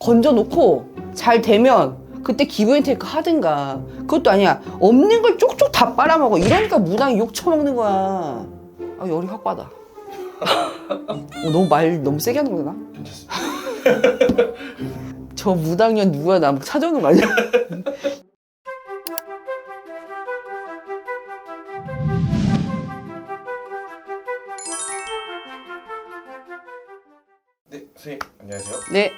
건져놓고 잘 되면 그때 기브앤테이크 하든가. 그것도 아니야. 없는 걸 쪽쪽 다 빨아먹어. 이러니까 무당이 욕 처먹는 거야. 아, 열이 확 받아. 너무 말 너무 세게 하는 거나? 괜찮습니다. 저 무당년 누구야? 나 찾아오는 거 아니야? 네, 선생님 안녕하세요. 네.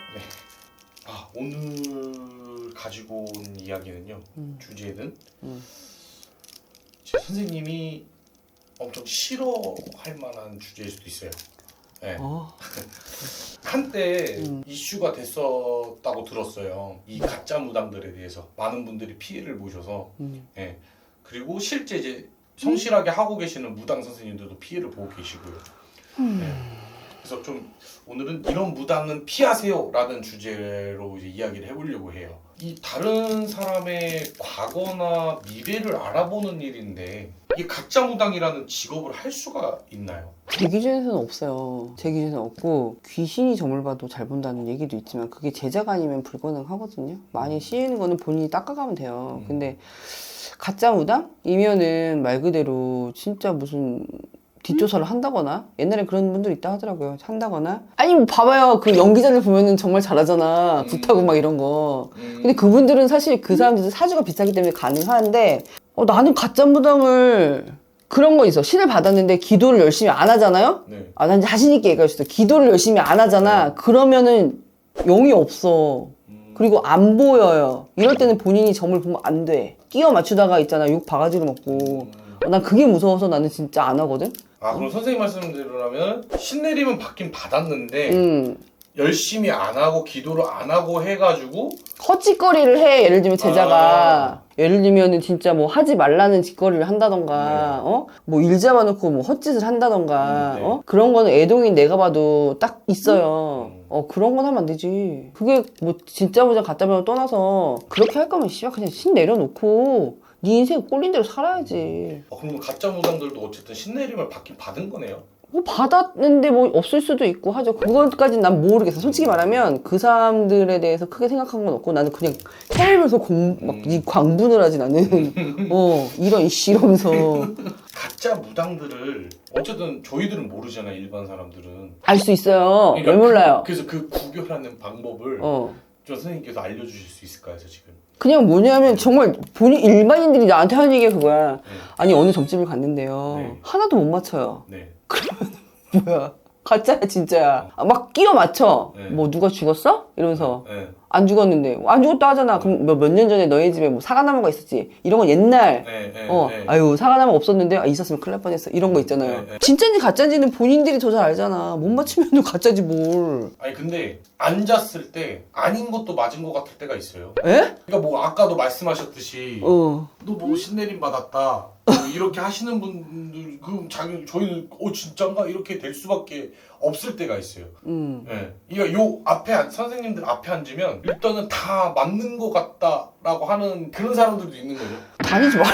오늘 가지고 온 이야기는요. 주제는 제 선생님이 엄청 싫어할 만한 주제일 수도 있어요. 네. 한때 이슈가 됐었다고 들었어요. 이 가짜 무당들에 대해서 많은 분들이 피해를 보셔서 예. 그리고 실제 이제 성실하게 하고 계시는 무당 선생님들도 피해를 보고 계시고요. 예. 그래서 좀 오늘은 이런 무당은 피하세요라는 주제로 이제 이야기를 해보려고 해요. 이 다른 사람의 과거나 미래를 알아보는 일인데 이게 가짜 무당이라는 직업을 할 수가 있나요? 제 기준에서는 없어요. 제 기준에는 없고 귀신이 점을 봐도 잘 본다는 얘기도 있지만 그게 제자가 아니면 불가능하거든요. 많이 씌이는 거는 본인이 닦아가면 돼요. 근데 가짜 무당이면은 말 그대로 진짜 무슨 뒷조사를 한다거나 옛날에 그런 분들 있다 하더라고요. 한다거나 아니 뭐 봐봐요. 그 연기자들 보면은 정말 잘하잖아. 굿하고 막 이런 거. 근데 그분들은 사실 그 사람들 사주가 비싸기 때문에 가능한데 나는 가짜 무당을 그런 거 있어. 신을 받았는데 기도를 열심히 안 하잖아요. 네. 난 자신 있게 얘기할 수 있어. 기도를 열심히 안 하잖아. 그러면은 영이 없어. 그리고 안 보여요. 이럴 때는 본인이 점을 보면 안 돼. 끼워 맞추다가 있잖아. 욕 바가지로 먹고. 난 그게 무서워서 나는 진짜 안 하거든. 그럼 선생님 말씀대로라면 신내림은 받긴 받았는데 열심히 안 하고 기도를 안 하고 해가지고 헛짓거리를 해. 예를 들면 제자가 예를 들면은 진짜 뭐 하지 말라는 짓거리를 한다던가 뭐 일 잡아놓고 뭐 헛짓을 한다던가 그런 거는 애동인 내가 봐도 딱 있어요. 그런 건 하면 안 되지. 그게 뭐 진짜 보자 가짜 보자 떠나서 그렇게 할 거면 씨발 그냥 신 내려놓고 네 인생 꼴린 대로 살아야지. 그러면 가짜 무당들도 어쨌든 신내림을 받긴 받은 거네요? 뭐 받았는데 뭐 없을 수도 있고 하죠. 그것까지는 난 모르겠어. 솔직히 말하면 그 사람들에 대해서 크게 생각한 건 없고 나는 그냥 살면서 막 광분을 하지 나는. 이런 이씨 이러면서. 가짜 무당들을 어쨌든 저희들은 모르잖아요. 일반 사람들은. 알 수 있어요. 그러니까 왜 몰라요? 그래서 그 구별하는 방법을 좀 선생님께서 알려주실 수 있을까요? 지금. 그냥 뭐냐면 정말 일반인들이 나한테 하는 얘기가 그거야. 아니 어느 점집을 갔는데요. 하나도 못 맞춰요. 네. 그러면 뭐야? 가짜야 진짜야. 막 끼워 맞춰. 뭐 누가 죽었어? 이러면서 안 죽었는데 안 죽었다 하잖아. 그럼 몇 년 전에 너희 집에 뭐 사과나무가 있었지. 이런 건 옛날. 아유 사과나무 없었는데 있었으면 큰일 날 뻔했어. 이런 거 있잖아요. 진짜인지 가짜인지는 본인들이 더 잘 알잖아. 못 맞추면 가짜지 뭘. 아니 근데 앉았을 때 아닌 것도 맞은 것 같을 때가 있어요. 에? 그러니까 뭐 아까도 말씀하셨듯이 너 뭐 신내림 받았다 뭐 이렇게 하시는 분들 그럼 저희는 진짠가 이렇게 될 수밖에 없을 때가 있어요. 그러니까 요 앞에 선생님들 앞에 앉으면 일단은 다 맞는 것 같다라고 하는 그런 사람들도 있는 거죠. 다니지 마.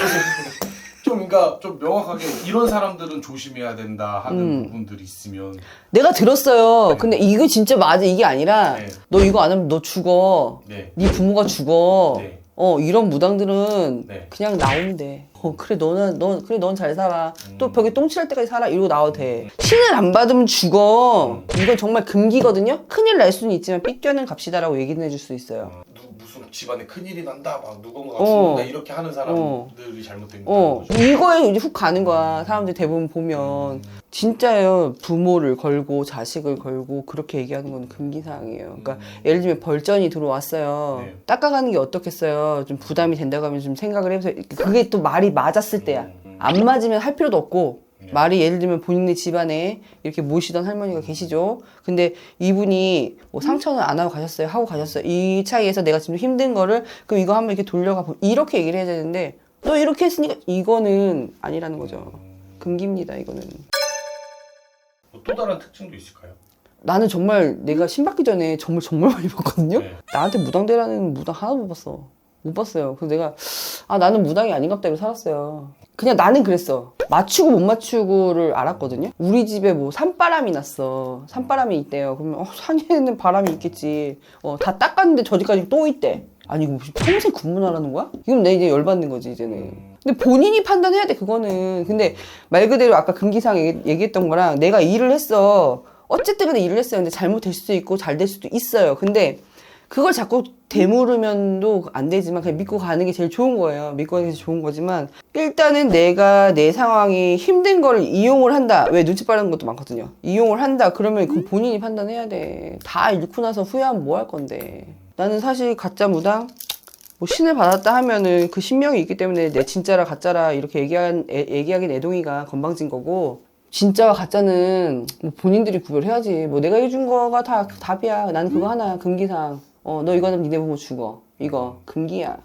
좀 그러니까 좀 명확하게 이런 사람들은 조심해야 된다 하는 부분들이 있으면 내가 들었어요. 근데 이거 진짜 맞아. 이게 아니라 너 이거 안 하면 너 죽어. 네 부모가 죽어. 이런 무당들은 그냥 나오면 돼. 그래 넌 잘 살아. 또 벽에 똥 칠할 때까지 살아. 이러고 나와도 돼. 신을 안 받으면 죽어. 이건 정말 금기거든요. 큰일 날 수는 있지만 삐껴는 갑시다라고 얘기는 해줄 수 있어요. 무슨 집안에 큰일이 난다 막 누군가가 죽는다 이렇게 하는 사람들이 잘못된 거죠. 이거에 이제 훅 가는 거야. 사람들이 대부분 보면 진짜예요. 부모를 걸고 자식을 걸고 그렇게 얘기하는 건 금기사항이에요. 그러니까 예를 들면 벌전이 들어왔어요. 닦아가는 게 어떻겠어요. 좀 부담이 된다고 하면 좀 생각을 해보세요. 그게 또 말이 맞았을 때야. 안 맞으면 할 필요도 없고 말이 예를 들면 본인의 집안에 이렇게 모시던 할머니가 계시죠. 근데 이분이 뭐 상처는 안 하고 가셨어요. 하고 가셨어요. 이 차이에서 내가 지금 힘든 거를 그럼 이거 한번 이렇게 돌려가 이렇게 얘기를 해야 되는데 너 이렇게 했으니까 이거는 아니라는 거죠. 금기입니다. 이거는. 또 다른 특징도 있을까요? 나는 정말 내가 신 받기 전에 정말 많이 봤거든요. 나한테 무당대라는 무당 하나도 못 봤어. 못 봤어요. 그래서 내가 나는 무당이 아닌갑다 이러고 살았어요. 그냥 나는 그랬어. 맞추고 못 맞추고를 알았거든요. 우리 집에 뭐 산바람이 났어. 산바람이 있대요. 그러면 산에는 바람이 있겠지. 다 닦았는데 저기까지 또 있대. 아니 이거 평생 군문하라는 거야? 이건 내 이제 열받는 거지 이제는. 근데 본인이 판단해야 돼 그거는. 근데 말 그대로 아까 금기상 얘기했던 거랑 내가 일을 했어. 어쨌든 간에 일을 했어요. 근데 잘못될 수도 있고 잘 될 수도 있어요. 근데 그걸 자꾸 되물으면도 안 되지만 그냥 믿고 가는 게 제일 좋은 거예요. 믿고 가는 게 제일 좋은 거지만 일단은 내가 내 상황이 힘든 거를 이용을 한다. 왜 눈치 빠른 것도 많거든요. 이용을 한다. 그러면 그건 본인이 판단해야 돼. 다 잃고 나서 후회하면 뭐 할 건데. 나는 사실 가짜 무당 뭐 신을 받았다 하면은 그 신명이 있기 때문에 내 진짜라 가짜라 이렇게 얘기하긴 애동이가 건방진 거고 진짜와 가짜는 뭐 본인들이 구별해야지. 뭐 내가 해준 거가 다 답이야. 나는 그거 하나야. 금기상. 너 이거는 니네 보고 죽어. 이거 금기야.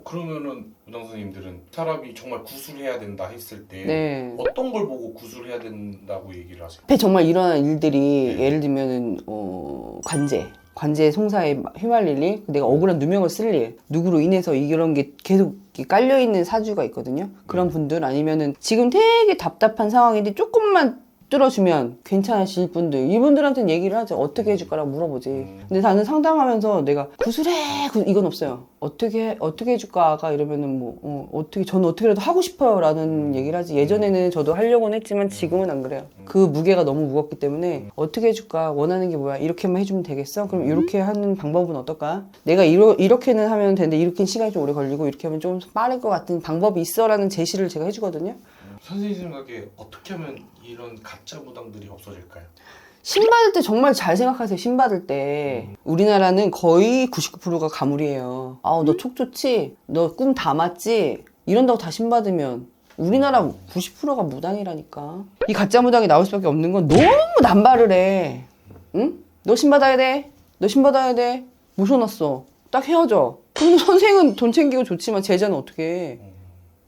그러면은 무당 선생님들은 사람이 정말 구술해야 된다 했을 때 네. 어떤 걸 보고 구술해야 된다고 얘기를 하세요? 앞에 정말 일어난 일들이 예를 들면은 관제 송사에 휘말릴 일, 내가 억울한 누명을 쓸 일, 누구로 인해서 이런 게 계속 깔려있는 사주가 있거든요. 그런 분들 아니면은 지금 되게 답답한 상황인데 조금만 뚫어주면 괜찮으실 분들, 이분들한테는 얘기를 하죠. 어떻게 해줄까라고 물어보지. 근데 나는 상담하면서 내가 구술해 이건 없어요. 어떻게 해줄까가 이러면은 저는 어떻게라도 하고 싶어요 라는 얘기를 하지. 예전에는 저도 하려고는 했지만 지금은 안 그래요. 그 무게가 너무 무겁기 때문에 어떻게 해줄까, 원하는 게 뭐야, 이렇게만 해주면 되겠어? 그럼 이렇게 하는 방법은 어떨까? 내가 이렇게는 하면 되는데 이렇게는 시간이 좀 오래 걸리고 이렇게 하면 좀 빠를 것 같은 방법이 있어 라는 제시를 제가 해주거든요. 선생님 생각에 어떻게 하면 이런 가짜 무당들이 없어질까요? 신 받을 때 정말 잘 생각하세요. 신 받을 때 우리나라는 거의 99%가 가물이에요. 너 촉 좋지? 너 꿈 다 맞지? 이런다고 다 신 받으면 우리나라 90%가 무당이라니까. 이 가짜 무당이 나올 수밖에 없는 건 너무 남발을 해. 응? 너 신 받아야 돼. 너 신 받아야 돼. 모셔놨어. 딱 헤어져. 그럼 선생은 돈 챙기고 좋지만 제자는 어떻게 해?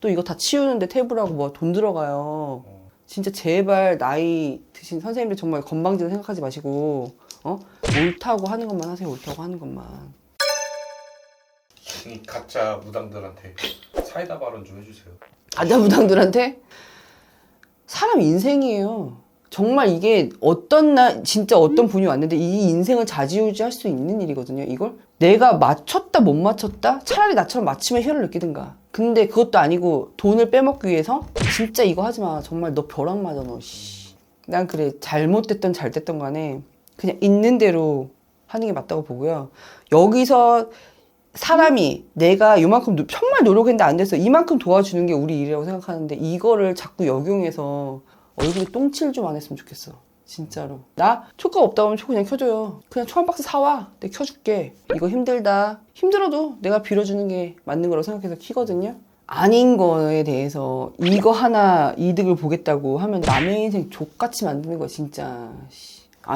또 이거 다 치우는데 탭을 뭐 돈 들어가요. 진짜 제발 나이 드신 선생님들 정말 건방지게 생각하지 마시고 옳다고 하는 것만 하세요. 옳다고 하는 것만. 이 가짜 무당들한테 사이다 발언 좀 해주세요. 가짜 무당들한테 사람 인생이에요. 정말 이게 진짜 어떤 분이 왔는데 이 인생을 좌지우지 할 수 있는 일이거든요. 이걸 내가 맞췄다 못 맞췄다 차라리 나처럼 맞추면 희열을 느끼든가. 근데 그것도 아니고 돈을 빼먹기 위해서 진짜 이거 하지 마. 정말 너 벼락 맞아 너. 난 그래, 잘못됐던 잘 됐던 간에 그냥 있는 대로 하는 게 맞다고 보고요. 여기서 사람이 내가 요만큼 정말 노력했는데 안 돼서 이만큼 도와주는 게 우리 일이라고 생각하는데 이거를 자꾸 역용해서 얼굴에 똥칠 좀 안 했으면 좋겠어. 진짜로. 나 초가 없다고 하면 초 그냥 켜줘요. 그냥 초 한 박스 사와. 내가 켜줄게. 이거 힘들다. 힘들어도 내가 빌어주는 게 맞는 거라고 생각해서 키거든요. 아닌 거에 대해서 이거 하나 이득을 보겠다고 하면 남의 인생 족같이 만드는 거야 진짜.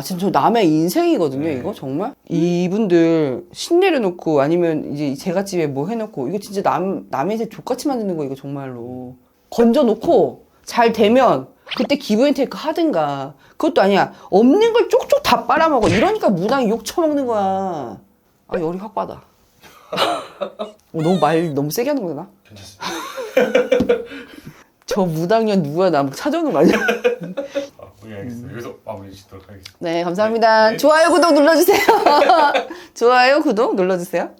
지금 저 남의 인생이거든요 이거 정말. 이분들 신 내려놓고 아니면 이제 제갓집에 뭐 해놓고 이거 진짜 남의 인생 족같이 만드는 거 이거 정말로. 건져놓고 잘 되면 그때 기브앤테이크 하든가. 그것도 아니야. 없는 걸 쪽쪽 다 빨아먹어. 이러니까 무당이 욕 처먹는 거야. 열이 확 받아. 너무 세게 하는 거야 나? 괜찮습니다. 저 무당년 누구야? 나 찾아오는 거 아니야? 오케이, 알겠습니다. 여기서 마무리 짓도록 하겠습니다. 네, 감사합니다. 네. 좋아요, 구독 눌러주세요. 좋아요, 구독 눌러주세요.